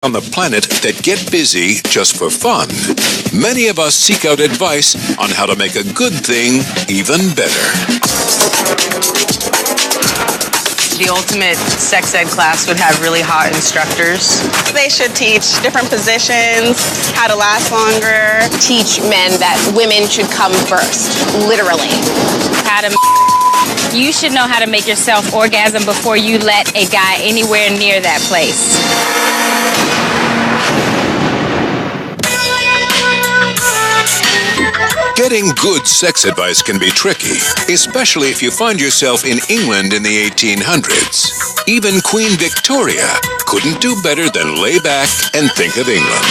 on the planet that get busy just for fun. Many of us seek out advice on how to make a good thing even better. The ultimate sex ed class would have really hot instructors. They should teach different positions, how to last longer. Teach men that women should come first, literally. You should know how to make yourself orgasm before you let a guy anywhere near that place. Getting good sex advice can be tricky, especially if you find yourself in England in the 1800s. Even Queen Victoria couldn't do better than lay back and think of England.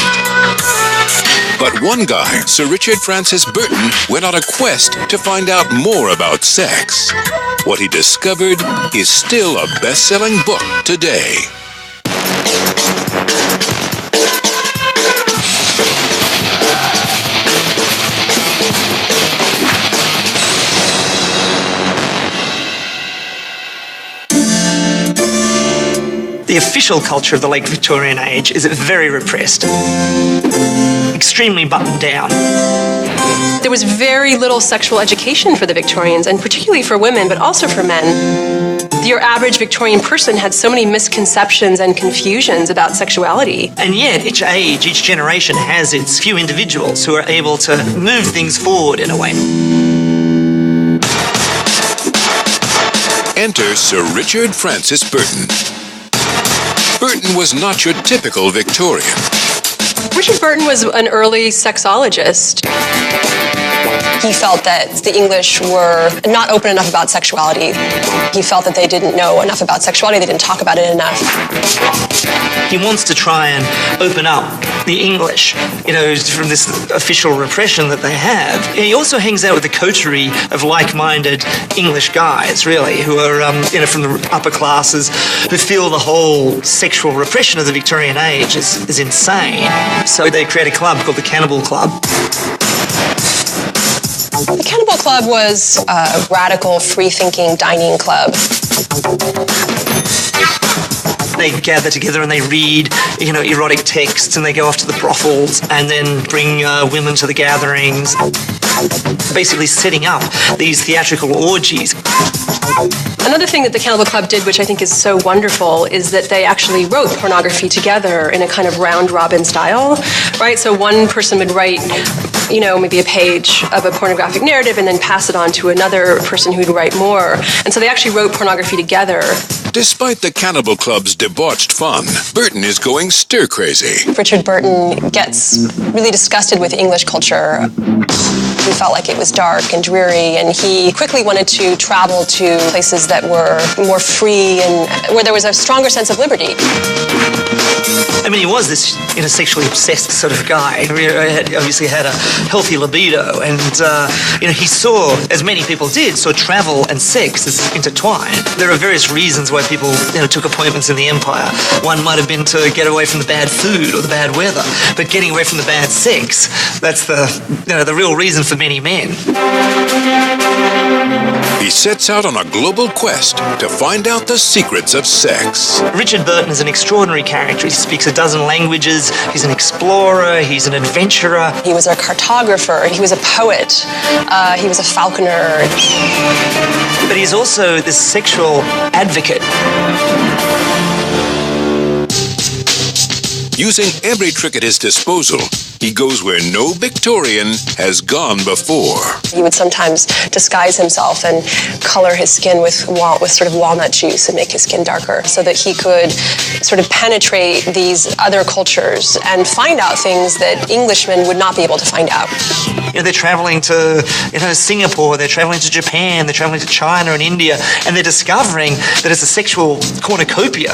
But one guy, Sir Richard Francis Burton, went on a quest to find out more about sex. What he discovered is still a best-selling book today. The official culture of the late Victorian age is very repressed, extremely buttoned down. There was very little sexual education for the Victorians, and particularly for women, but also for men. Your average Victorian person had so many misconceptions and confusions about sexuality. And yet, each age, each generation has its few individuals who are able to move things forward in a way. Enter Sir Richard Francis Burton. Burton was not your typical Victorian. Richard Burton was an early sexologist. He felt that the English were not open enough about sexuality. He felt that they didn't know enough about sexuality, they didn't talk about it enough. He wants to try and open up the English, from this official repression that they have. He also hangs out with the coterie of like-minded English guys, really, who are, from the upper classes, who feel the whole sexual repression of the Victorian age is insane. So they create a club called the Cannibal Club. The Cannibal Club was a radical, free-thinking dining club. They gather together and they read, erotic texts, and they go off to the brothels and then bring women to the gatherings, basically setting up these theatrical orgies. Another thing that the Cannibal Club did, which I think is so wonderful, is that they actually wrote pornography together in a kind of round-robin style, right? So one person would write, maybe a page of a pornographic narrative and then pass it on to another person who'd write more. And so they actually wrote pornography together. Despite the Cannibal Club's debauched fun, Burton is going stir-crazy. Richard Burton gets really disgusted with English culture. He felt like it was dark and dreary, and he quickly wanted to travel to places that were more free and where there was a stronger sense of liberty. He was this sexually obsessed sort of guy. He obviously had a healthy libido, and he saw, as many people did, travel and sex as intertwined. There are various reasons why people took appointments in the empire. One might have been to get away from the bad food or the bad weather, but getting away from the bad sex, that's the real reason for many men. He sets out on a global quest to find out the secrets of sex. Richard Burton is an extraordinary character. He speaks a dozen languages. He's an explorer. He's an adventurer. He was a cartographer. He was a poet. He was a falconer. But he's also this sexual advocate. Using every trick at his disposal, he goes where no Victorian has gone before. He would sometimes disguise himself and color his skin with sort of walnut juice and make his skin darker so that he could sort of penetrate these other cultures and find out things that Englishmen would not be able to find out. They're traveling to Singapore, they're traveling to Japan, they're traveling to China and India, and they're discovering that it's a sexual cornucopia.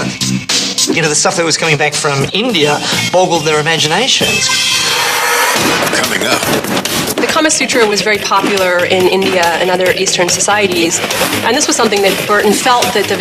The stuff that was coming back from India boggled their imaginations. Coming up. The Kama Sutra was very popular in India and other Eastern societies, and this was something that Burton felt that the